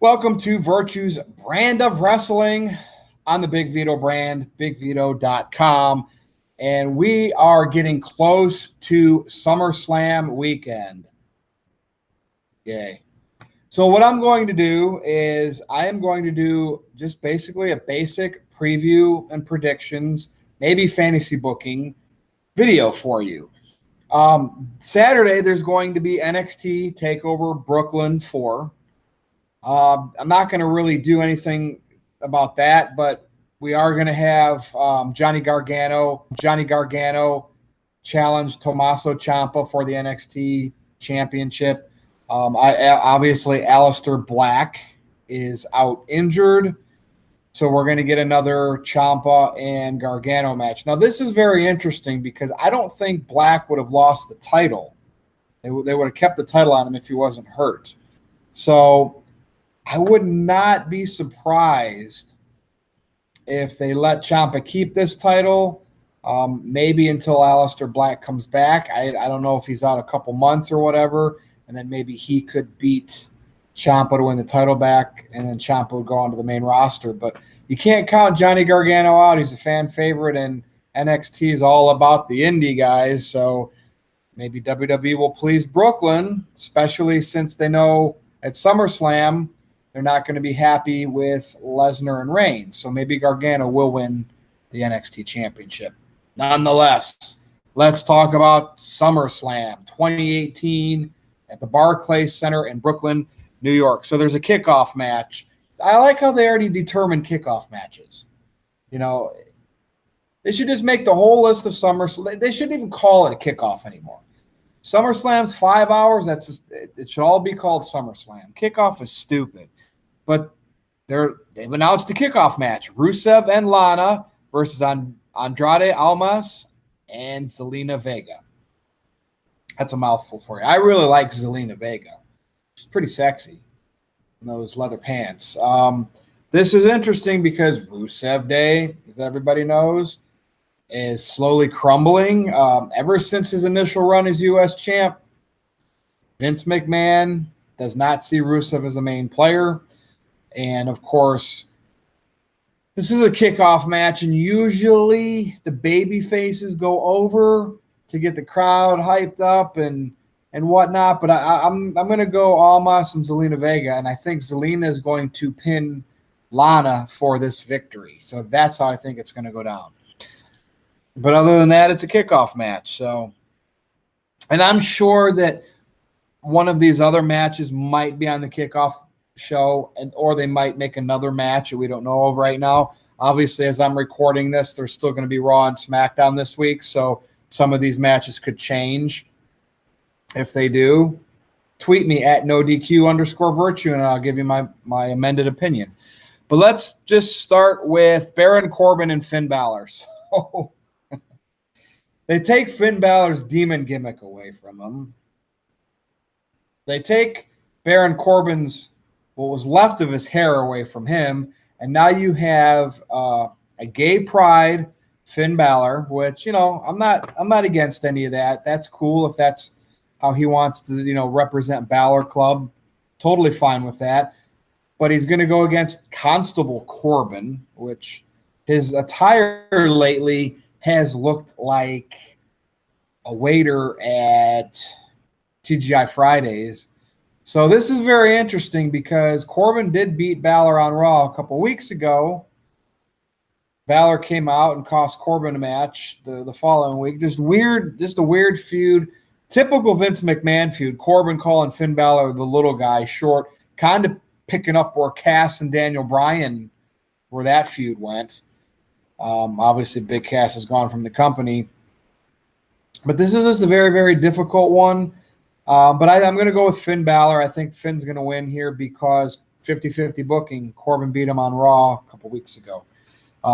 Welcome to Virtue's brand of wrestling on the Big Vito brand, bigvito.com. And we are getting close to SummerSlam weekend. Yay. So what I'm going to do is I am going to do just basically a basic preview and predictions, maybe fantasy booking video for you. Saturday, there's going to be NXT TakeOver Brooklyn 4. I'm not going to really do anything about that, but we are going to have Johnny Gargano challenge Tommaso Ciampa for the NXT Championship. Obviously, Aleister Black is out injured, so we're going to get another Ciampa and Gargano match. Now, this is very interesting because I don't think Black would have lost the title. They would have kept the title on him if he wasn't hurt. So I would not be surprised if they let Ciampa keep this title, maybe until Aleister Black comes back. I don't know if he's out a couple months or whatever, and then maybe he could beat Ciampa to win the title back, and then Ciampa would go onto the main roster. But you can't count Johnny Gargano out. He's a fan favorite, and NXT is all about the indie guys, so maybe WWE will please Brooklyn, especially since they know at SummerSlam they're not going to be happy with Lesnar and Reigns. So maybe Gargano will win the NXT Championship. Nonetheless, let's talk about SummerSlam 2018 at the Barclays Center in Brooklyn, New York. So there's a kickoff match. I like how they already determined kickoff matches. You know, they should just make the whole list of SummerSlam. They shouldn't even call it a kickoff anymore. SummerSlam's 5 hours. It should all be called SummerSlam. Kickoff is stupid. But they've announced a kickoff match. Rusev and Lana versus Andrade Almas and Zelina Vega. That's a mouthful for you. I really like Zelina Vega. She's pretty sexy in those leather pants. This is interesting because Rusev Day, as everybody knows, is slowly crumbling. Ever since his initial run as U.S. champ, Vince McMahon does not see Rusev as the main player. And, of course, this is a kickoff match, and usually the baby faces go over to get the crowd hyped up and whatnot. But I'm going to go Almas and Zelina Vega, and I think Zelina is going to pin Lana for this victory. So that's how I think it's going to go down. But other than that, it's a kickoff match. So, and I'm sure that one of these other matches might be on the kickoff show, or they might make another match that we don't know of right now. Obviously, as I'm recording this, there's still going to be Raw and SmackDown this week, so some of these matches could change. If they do, tweet me at NoDQ_Virtue, and I'll give you my amended opinion. But let's just start with Baron Corbin and Finn Balor. So they take Finn Balor's demon gimmick away from him. They take Baron Corbin's what was left of his hair away from him, and now you have a gay pride Finn Balor, which, you know, I'm not against any of that. That's cool if that's how he wants to, you know, represent Balor Club. Totally fine with that. But he's going to go against Constable Corbin, which his attire lately has looked like a waiter at TGI Fridays. So this is very interesting because Corbin did beat Balor on Raw a couple weeks ago. Balor came out and cost Corbin a match the following week. Just a weird feud. Typical Vince McMahon feud. Corbin calling Finn Balor the little guy short, kind of picking up where Cass and Daniel Bryan, where that feud went. Obviously, Big Cass has gone from the company. But this is just a very, very difficult one. But I'm going to go with Finn Balor. I think Finn's going to win here because 50-50 booking. Corbin beat him on Raw a couple weeks ago.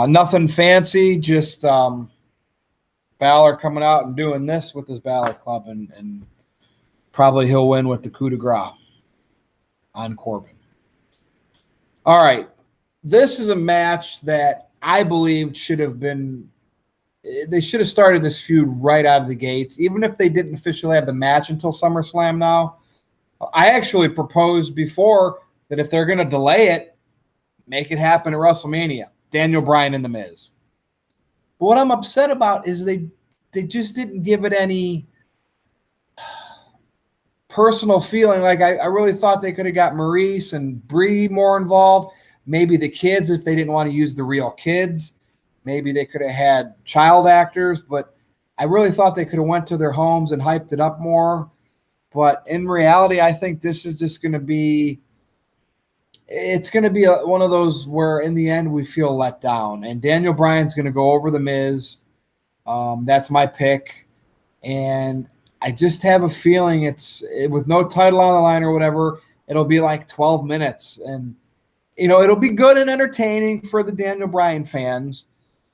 Nothing fancy, just Balor coming out and doing this with his Balor Club, and probably he'll win with the coup de grace on Corbin. All right. This is a match that I believe should have been – they should have started this feud right out of the gates, even if they didn't officially have the match until SummerSlam now. I actually proposed before that if they're going to delay it, make it happen at WrestleMania. Daniel Bryan and The Miz. But what I'm upset about is they just didn't give it any personal feeling. Like I really thought they could have got Maurice and Brie more involved. Maybe the kids, if they didn't want to use the real kids. Maybe they could have had child actors. But I really thought they could have went to their homes and hyped it up more. But in reality, I think this is just going to be – it's going to be one of those where in the end we feel let down. And Daniel Bryan's going to go over The Miz. That's my pick. And I just have a feeling with no title on the line or whatever, it'll be like 12 minutes. And, it'll be good and entertaining for the Daniel Bryan fans.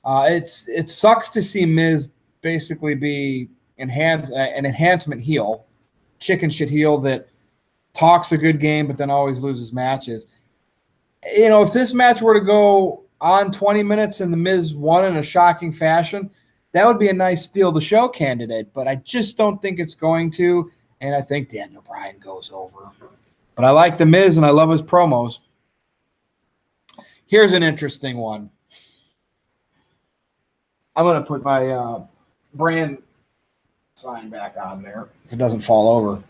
It sucks to see Miz basically be an enhancement heel, chicken shit heel that talks a good game but then always loses matches. If this match were to go on 20 minutes and The Miz won in a shocking fashion, that would be a nice steal the show candidate, but I just don't think it's going to, and I think Daniel Bryan goes over. But I like The Miz, and I love his promos. Here's an interesting one. I'm going to put my brand sign back on there if it doesn't fall over.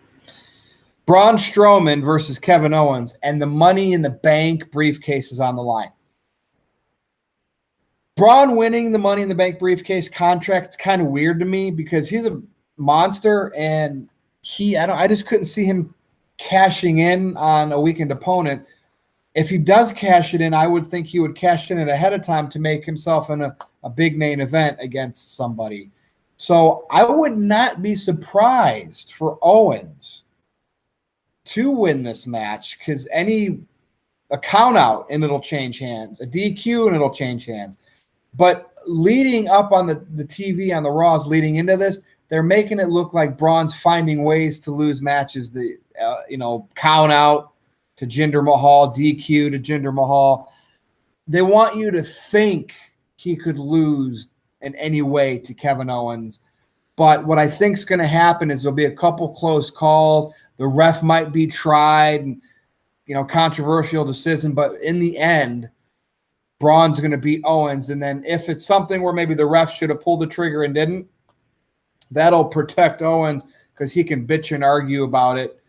Braun Strowman versus Kevin Owens, and the Money in the Bank briefcase is on the line. Braun winning the Money in the Bank briefcase contract is kind of weird to me because he's a monster, and I just couldn't see him cashing in on a weakened opponent. If he does cash it in, I would think he would cash in it ahead of time to make himself in a big main event against somebody. So I would not be surprised for Owens to win this match because a count out and it'll change hands, a DQ and it'll change hands. But leading up on the TV on the Raws leading into this, they're making it look like Braun's finding ways to lose matches. The count out to Jinder Mahal, DQ to Jinder Mahal. They want you to think he could lose in any way to Kevin Owens. But what I think is going to happen is there'll be a couple close calls. The ref might be tried, and, controversial decision. But in the end, Braun's going to beat Owens. And then if it's something where maybe the ref should have pulled the trigger and didn't, that'll protect Owens because he can bitch and argue about it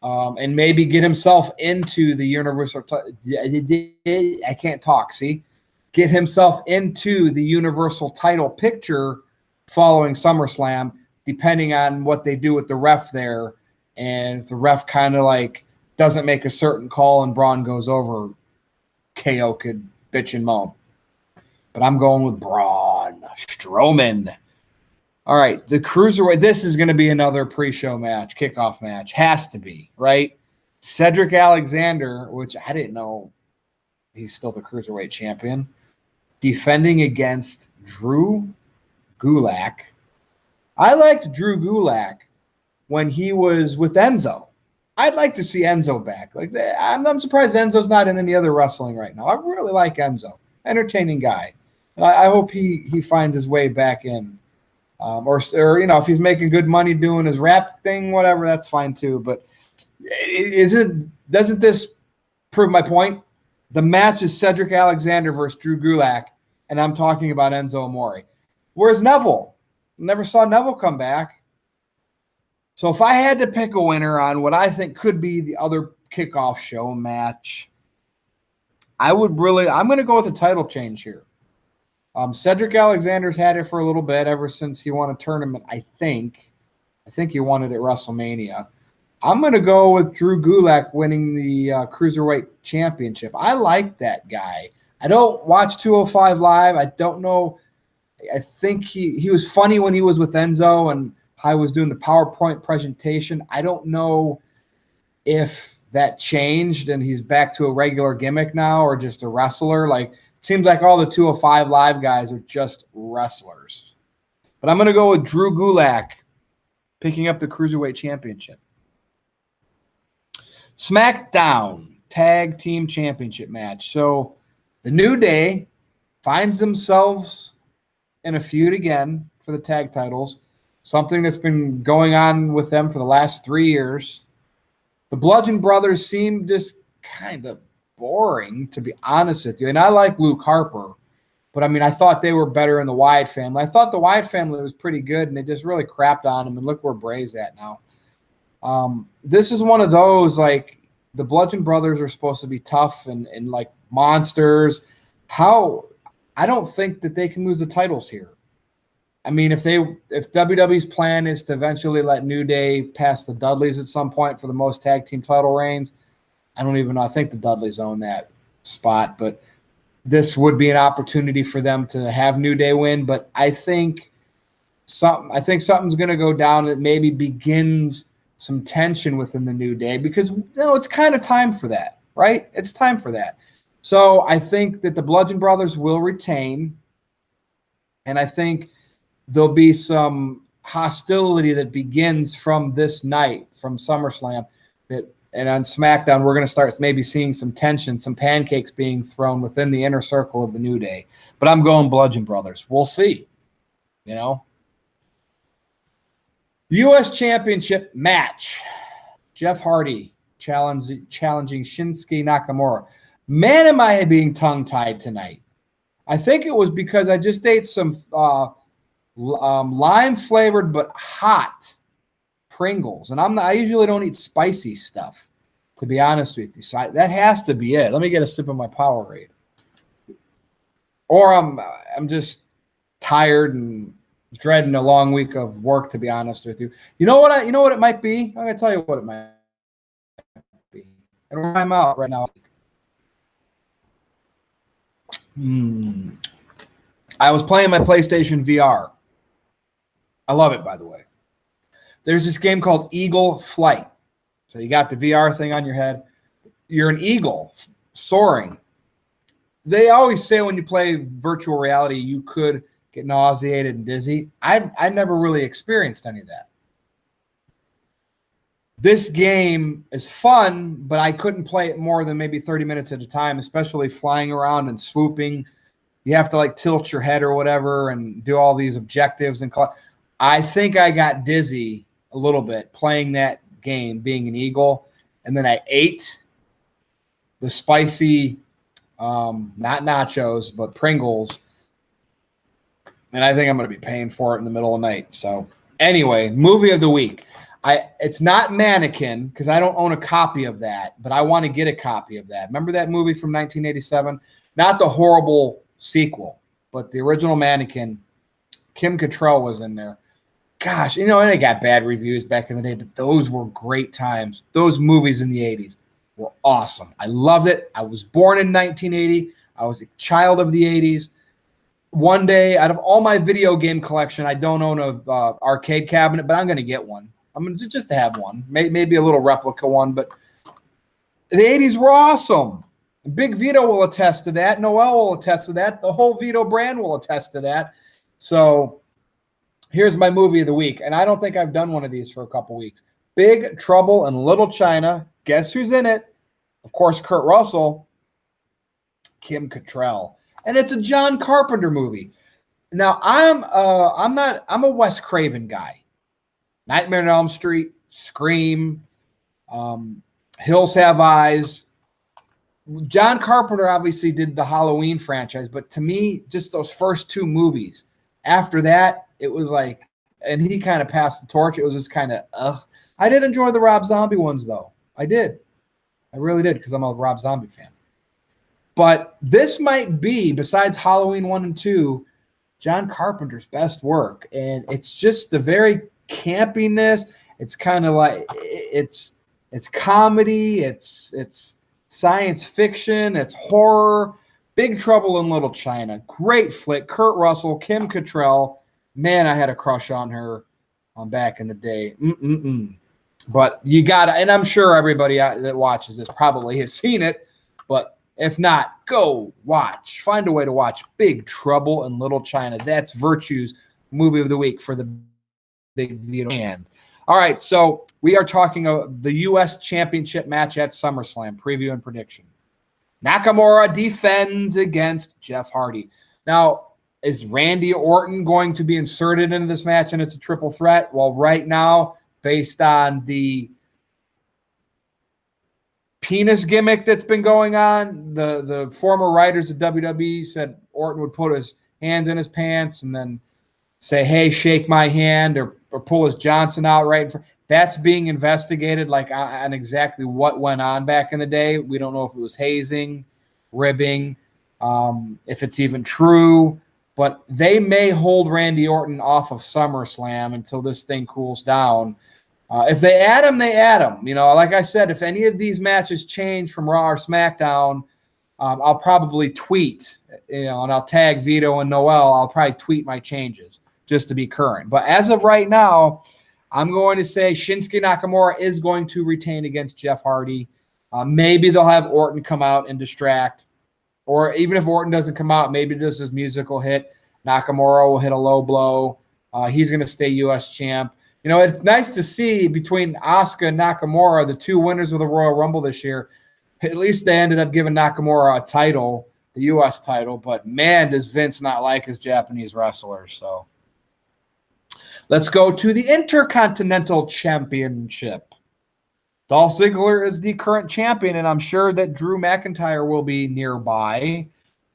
and maybe get himself into the Universal I can't talk, see? Get himself into the Universal title picture following SummerSlam, depending on what they do with the ref there. And if the ref kind of doesn't make a certain call and Braun goes over, KO could bitch and moan. But I'm going with Braun Strowman. All right, the Cruiserweight. This is going to be another pre-show match, kickoff match. Has to be, right? Cedric Alexander, which I didn't know he's still the Cruiserweight champion, defending against Drew Gulak. I liked Drew Gulak when he was with Enzo. I'd like to see Enzo back. I'm surprised Enzo's not in any other wrestling right now. I really like Enzo. Entertaining guy. And I hope he finds his way back in. Or if he's making good money doing his rap thing, whatever, that's fine too. But doesn't this prove my point? The match is Cedric Alexander versus Drew Gulak, and I'm talking about Enzo Amore. Where's Neville? Never saw Neville come back. So if I had to pick a winner on what I think could be the other kickoff show match, I'm going to go with a title change here. Cedric Alexander's had it for a little bit ever since he won a tournament, I think. I think he won it at WrestleMania. I'm going to go with Drew Gulak winning the Cruiserweight Championship. I like that guy. I don't watch 205 Live. I don't know. I think he was funny when he was with Enzo and I was doing the PowerPoint presentation. I don't know if that changed and he's back to a regular gimmick now or just a wrestler. It seems like all the 205 Live guys are just wrestlers. But I'm going to go with Drew Gulak picking up the Cruiserweight Championship. SmackDown Tag Team Championship match. So the New Day finds themselves in a feud again for the tag titles, something that's been going on with them for the last 3 years. The Bludgeon Brothers seem just kind of boring, to be honest with you. And I like Luke Harper, but I mean, I thought they were better in the Wyatt family. I thought the Wyatt family was pretty good, and they just really crapped on them. And look where Bray's at now. This is one of those, like, the Bludgeon Brothers are supposed to be tough and like monsters. I don't think that they can lose the titles here. I mean, if WWE's plan is to eventually let New Day pass the Dudleys at some point for the most tag team title reigns, I don't even know. I think the Dudleys own that spot, but this would be an opportunity for them to have New Day win. But I think something's going to go down that maybe begins some tension within the New Day, because it's kind of time for that, right? It's time for that. So I think that the Bludgeon Brothers will retain, and I think there'll be some hostility that begins from this night, from SummerSlam, and on SmackDown, we're going to start maybe seeing some tension, some pancakes being thrown within the inner circle of the New Day. But I'm going Bludgeon Brothers. We'll see. U.S. Championship match. Jeff Hardy challenging Shinsuke Nakamura. Man, am I being tongue-tied tonight. I think it was because I just ate some lime-flavored but hot Pringles. And I usually don't eat spicy stuff, to be honest with you. So that has to be it. Let me get a sip of my Powerade. Or I'm just tired and dreading a long week of work, to be honest with you. You know what it might be? I'm going to tell you what it might be. And I'm out right now. I was playing my PlayStation VR. I love it, by the way. There's this game called Eagle Flight. So you got the VR thing on your head. You're an eagle soaring. They always say when you play virtual reality, you could get nauseated and dizzy. I never really experienced any of that. This game is fun, but I couldn't play it more than maybe 30 minutes at a time, especially flying around and swooping. You have to like tilt your head or whatever and do all these objectives. And I think I got dizzy a little bit playing that game, being an eagle. And then I ate the spicy, not nachos, but Pringles. And I think I'm going to be paying for it in the middle of the night. So anyway, movie of the week. It's not Mannequin because I don't own a copy of that, but I want to get a copy of that. Remember that movie from 1987? Not the horrible sequel, but the original Mannequin. Kim Cattrall was in there. Gosh, and they got bad reviews back in the day, but those were great times. Those movies in the 80s were awesome. I loved it. I was born in 1980. I was a child of the 80s. One day, out of all my video game collection, I don't own a arcade cabinet, but I'm going to get one. I'm going to just have one, maybe a little replica one, but the 80s were awesome. Big Vito will attest to that. Noel will attest to that. The whole Vito brand will attest to that. So here's my movie of the week, and I don't think I've done one of these for a couple weeks. Big Trouble in Little China. Guess who's in it? Of course, Kurt Russell, Kim Cattrall. And it's a John Carpenter movie. Now, I'm a Wes Craven guy. Nightmare on Elm Street, Scream, Hills Have Eyes. John Carpenter obviously did the Halloween franchise, but to me, just those first two movies. After that, it was like, and he kind of passed the torch. It was just kind of, ugh. I did enjoy the Rob Zombie ones, though. I did. I really did, because I'm a Rob Zombie fan. But this might be, besides Halloween 1 and 2, John Carpenter's best work. And it's just the very campiness. It's kind of like it's comedy, it's science fiction, it's horror. Big Trouble in Little China, great flick. Kurt Russell, Kim Cattrall. Man, I had a crush on her back in the day. But you got to, and I'm sure everybody that watches this probably has seen it, but if not, go watch. Find a way to watch Big Trouble in Little China. That's Virtue's movie of the week for the Big Vito hand. All right, so we are talking the U.S. Championship match at SummerSlam, preview and prediction. Nakamura defends against Jeff Hardy. Now, is Randy Orton going to be inserted into this match and it's a triple threat? Well, right now, based on the penis gimmick that's been going on. The former writers of WWE said Orton would put his hands in his pants and then say, hey, shake my hand, or pull his Johnson out right in front. That's being investigated, like on exactly what went on back in the day. We don't know if it was hazing, ribbing, if it's even true. But they may hold Randy Orton off of SummerSlam until this thing cools down. If they add him, they add him. You know, like I said, if any of these matches change from Raw or SmackDown, I'll probably tweet, and I'll tag Vito and Noel. I'll probably tweet my changes just to be current. But as of right now, I'm going to say Shinsuke Nakamura is going to retain against Jeff Hardy. Maybe they'll have Orton come out and distract. Or even if Orton doesn't come out, maybe just his musical hit. Nakamura will hit a low blow. He's going to stay U.S. champ. It's nice to see between Asuka and Nakamura, the two winners of the Royal Rumble this year, at least they ended up giving Nakamura a title, the U.S. title. But, man, does Vince not like his Japanese wrestlers. So let's go to the Intercontinental Championship. Dolph Ziggler is the current champion, and I'm sure that Drew McIntyre will be nearby,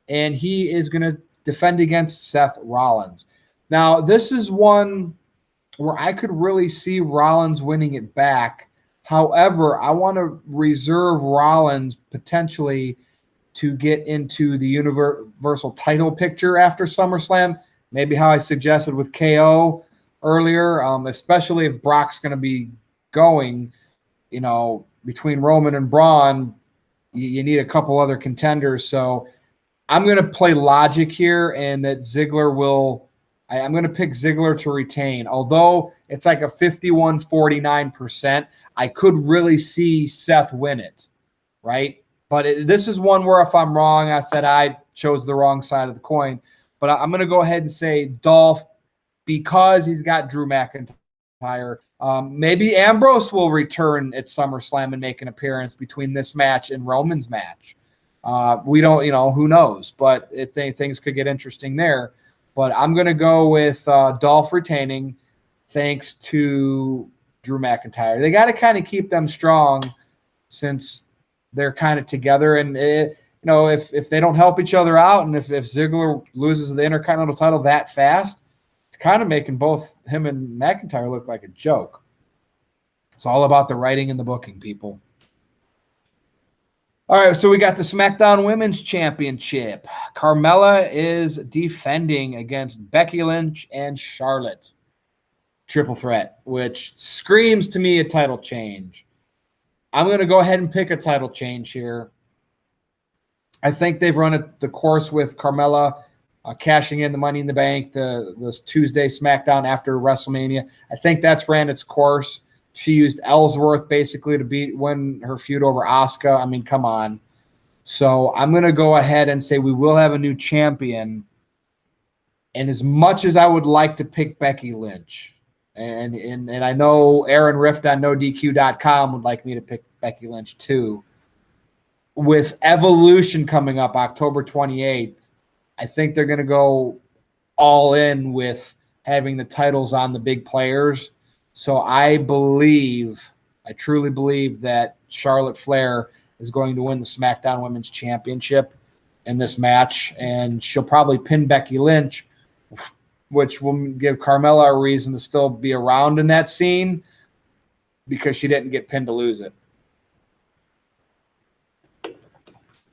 and he is going to defend against Seth Rollins. Now, this is one where I could really see Rollins winning it back. However, I want to reserve Rollins potentially to get into the Universal title picture after SummerSlam, maybe how I suggested with KO earlier, especially if Brock's going to be going, between Roman and Braun, you need a couple other contenders. So I'm going to play logic here, and that Ziggler will – I'm going to pick Ziggler to retain. Although it's like a 51-49%, I could really see Seth win it, right? But this is one where if I'm wrong, I said I chose the wrong side of the coin. But I'm going to go ahead and say Dolph, because he's got Drew McIntyre. Maybe Ambrose will return at SummerSlam and make an appearance between this match and Roman's match. We don't, who knows? But things could get interesting there. But I'm going to go with Dolph retaining thanks to Drew McIntyre. They got to kind of keep them strong since they're kind of together. And, if they don't help each other out, and if Ziggler loses the Intercontinental title that fast, it's kind of making both him and McIntyre look like a joke. It's all about the writing and the booking, people. All right, so we got the SmackDown Women's Championship. Carmella is defending against Becky Lynch and Charlotte. Triple threat, which screams to me a title change. I'm going to go ahead and pick a title change here. I think they've run the course with Carmella cashing in the Money in the Bank, this Tuesday SmackDown after WrestleMania. I think that's ran its course. She used Ellsworth basically to win her feud over Asuka. I mean, come on. So I'm going to go ahead and say we will have a new champion. And as much as I would like to pick Becky Lynch, and I know Aaron Rift on NoDQ.com would like me to pick Becky Lynch too. With Evolution coming up October 28th, I think they're going to go all in with having the titles on the big players. So I truly believe that Charlotte Flair is going to win the SmackDown Women's Championship in this match, and she'll probably pin Becky Lynch, which will give Carmella a reason to still be around in that scene because she didn't get pinned to lose it.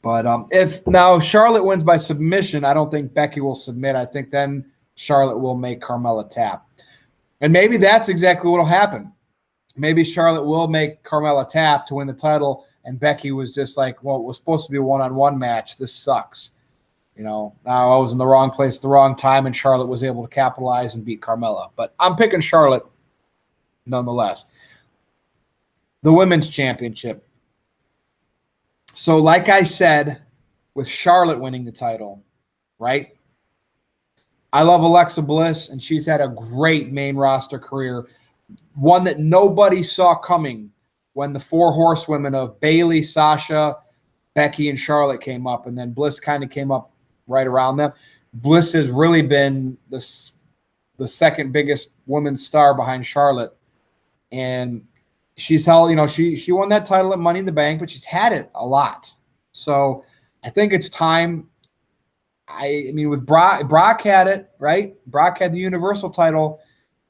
But if now Charlotte wins by submission, I don't think Becky will submit. I think then Charlotte will make Carmella tap. And maybe that's exactly what will happen. Maybe Charlotte will make Carmella tap to win the title, and Becky was just like, well, it was supposed to be a one-on-one match. This sucks. Now I was in the wrong place at the wrong time, and Charlotte was able to capitalize and beat Carmella. But I'm picking Charlotte nonetheless. The Women's Championship. So like I said, with Charlotte winning the title, right? I love Alexa Bliss, and she's had a great main roster career, one that nobody saw coming when the four horsewomen of Bayley, Sasha, Becky, and Charlotte came up, and then Bliss kind of came up right around them. Bliss has really been the second biggest women's star behind Charlotte, and she's held, she won that title at Money in the Bank, but she's had it a lot. So I think it's time. I mean, with Brock had it, right? Brock had the Universal title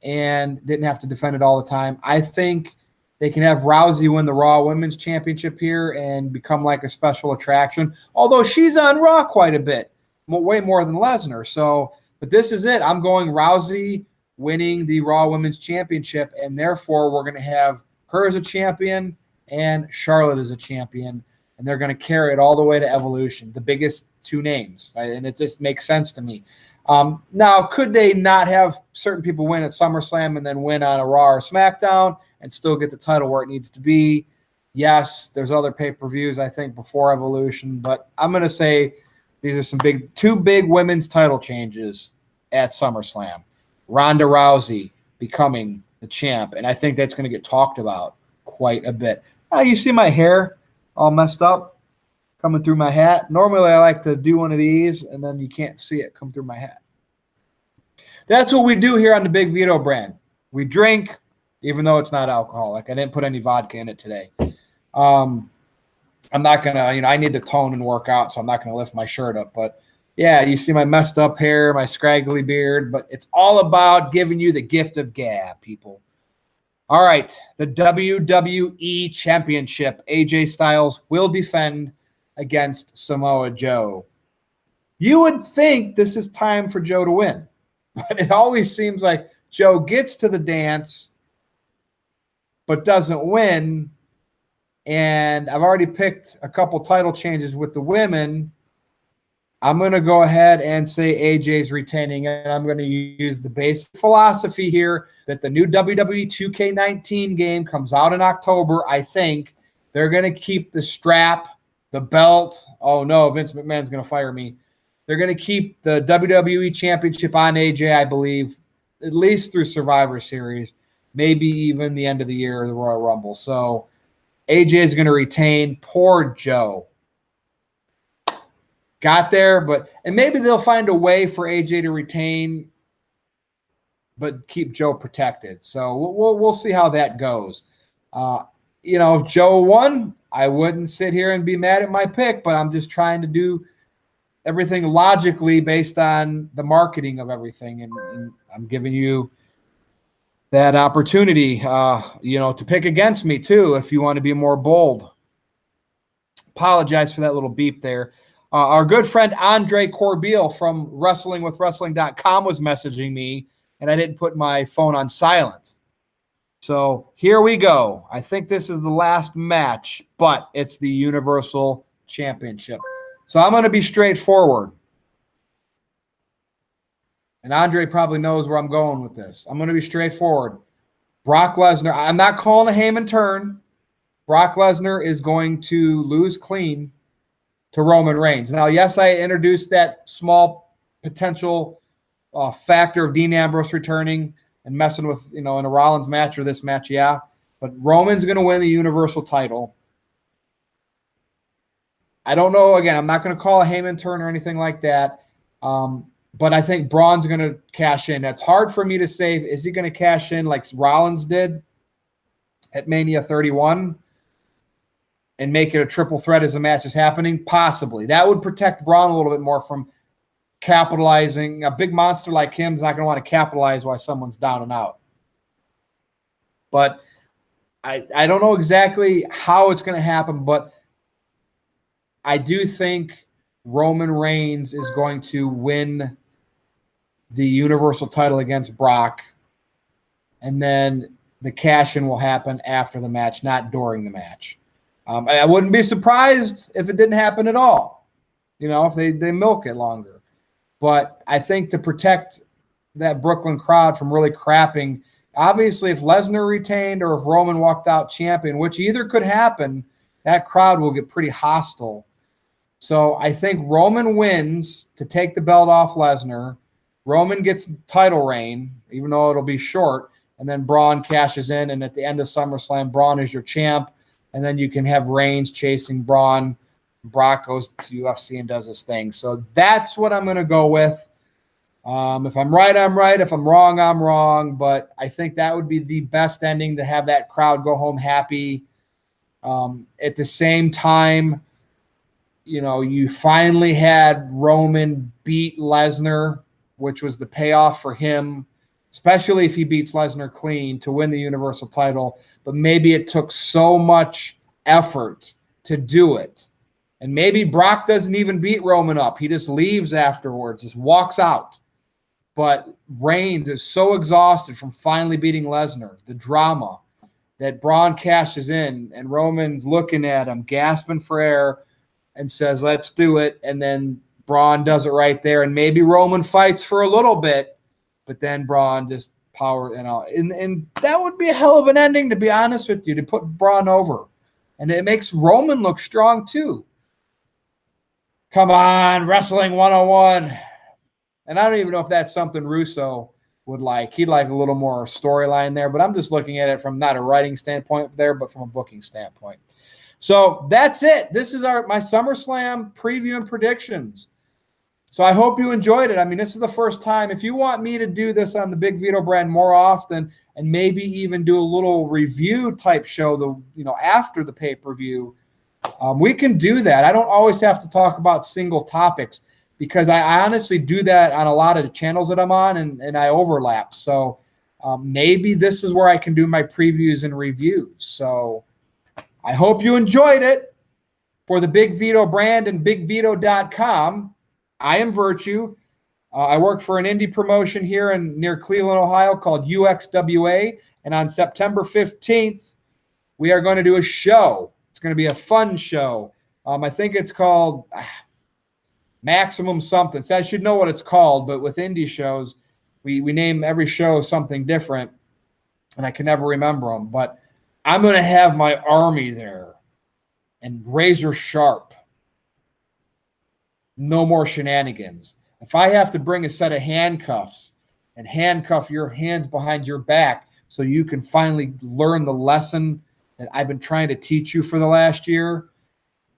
and didn't have to defend it all the time. I think they can have Rousey win the Raw Women's Championship here and become like a special attraction, although she's on Raw quite a bit, way more than Lesnar. So, but this is it. I'm going Rousey winning the Raw Women's Championship, and therefore we're going to have her as a champion and Charlotte as a champion, and they're going to carry it all the way to Evolution, the biggest two names, and it just makes sense to me. Now, could they not have certain people win at SummerSlam and then win on a Raw or SmackDown and still get the title where it needs to be? Yes, there's other pay-per-views, I think, before Evolution, but I'm going to say these are two big women's title changes at SummerSlam. Ronda Rousey becoming the champ, and I think that's going to get talked about quite a bit. You see my hair all messed up coming through my hat. Normally, I like to do one of these, and then you can't see it come through my hat. That's what we do here on the Big Vito brand. We drink, even though it's not alcoholic. I didn't put any vodka in it today. I'm not going to, I need to tone and work out, so I'm not going to lift my shirt up. But, yeah, you see my messed up hair, my scraggly beard, but it's all about giving you the gift of gab, people. All right, the WWE Championship. AJ Styles will defend against Samoa Joe. You would think this is time for Joe to win, but it always seems like Joe gets to the dance but doesn't win, and I've already picked a couple title changes with the women. I'm going to go ahead and say AJ's retaining, and I'm going to use the basic philosophy here that the new WWE 2K19 game comes out in October. I think they're going to keep the strap, the belt. Oh, no, Vince McMahon's going to fire me. They're going to keep the WWE Championship on AJ, I believe, at least through Survivor Series, maybe even the end of the year, the Royal Rumble. So AJ is going to retain. Poor Joe. Got there, and maybe they'll find a way for AJ to retain, but keep Joe protected. So we'll see how that goes. If Joe won, I wouldn't sit here and be mad at my pick, but I'm just trying to do everything logically based on the marketing of everything, and I'm giving you that opportunity, to pick against me too if you want to be more bold. Apologize for that little beep there. Our good friend Andre Corbeil from WrestlingWithWrestling.com was messaging me, and I didn't put my phone on silent. So here we go. I think this is the last match, but it's the Universal Championship. So I'm going to be straightforward. And Andre probably knows where I'm going with this. I'm going to be straightforward. Brock Lesnar, I'm not calling a Heyman turn. Brock Lesnar is going to lose clean to Roman Reigns. Now, yes, I introduced that small potential factor of Dean Ambrose returning and messing with, in a Rollins match or this match, yeah. But Roman's going to win the Universal title. I don't know. Again, I'm not going to call a Heyman turn or anything like that. But I think Braun's going to cash in. That's hard for me to say. Is he going to cash in like Rollins did at Mania 31 and make it a triple threat as the match is happening? Possibly. That would protect Braun a little bit more from capitalizing. A big monster like him is not going to want to capitalize while someone's down and out. But I don't know exactly how it's going to happen, but I do think Roman Reigns is going to win the Universal title against Brock, and then the cash-in will happen after the match, not during the match. I wouldn't be surprised if it didn't happen at all, if they milk it longer. But I think to protect that Brooklyn crowd from really crapping, obviously if Lesnar retained or if Roman walked out champion, which either could happen, that crowd will get pretty hostile. So I think Roman wins to take the belt off Lesnar. Roman gets the title reign, even though it'll be short, and then Braun cashes in, and at the end of SummerSlam, Braun is your champ, and then you can have Reigns chasing Braun. Brock goes to UFC and does his thing. So that's what I'm going to go with. If I'm right, I'm right. If I'm wrong, I'm wrong. But I think that would be the best ending, to have that crowd go home happy. At the same time, you finally had Roman beat Lesnar, which was the payoff for him, especially if he beats Lesnar clean, to win the Universal title. But maybe it took so much effort to do it. And maybe Brock doesn't even beat Roman up. He just leaves afterwards, just walks out. But Reigns is so exhausted from finally beating Lesnar, the drama, that Braun cashes in, and Roman's looking at him, gasping for air, and says, let's do it. And then Braun does it right there. And maybe Roman fights for a little bit, but then Braun just and that would be a hell of an ending, to be honest with you, to put Braun over. And it makes Roman look strong too. Come on, Wrestling 101. And I don't even know if that's something Russo would like. He'd like a little more storyline there, but I'm just looking at it from not a writing standpoint there, but from a booking standpoint. So that's it. This is my SummerSlam preview and predictions. So I hope you enjoyed it. I mean, this is the first time. If you want me to do this on the Big Vito brand more often, and maybe even do a little review type show, after the pay-per-view, we can do that. I don't always have to talk about single topics, because I honestly do that on a lot of the channels that I'm on, and I overlap. So maybe this is where I can do my previews and reviews. So I hope you enjoyed it. For the Big Vito brand and BigVito.com, I am Virtue. I work for an indie promotion here near Cleveland, Ohio called UXWA. And on September 15th, we are going to do a show. It's going to be a fun show. I think it's called Maximum something. So I should know what it's called, but with indie shows, we name every show something different, and I can never remember them. But I'm going to have my army there, and razor sharp. No more shenanigans. If I have to bring a set of handcuffs and handcuff your hands behind your back so you can finally learn the lesson that I've been trying to teach you for the last year,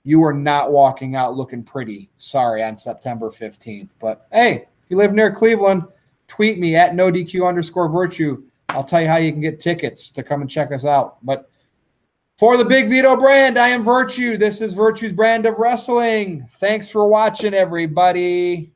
you are not walking out looking pretty. Sorry, on September 15th. But hey, if you live near Cleveland, tweet me at NoDQ_Virtue. I'll tell you how you can get tickets to come and check us out. But for the Big Vito brand, I am Virtue. This is Virtue's brand of wrestling. Thanks for watching, everybody.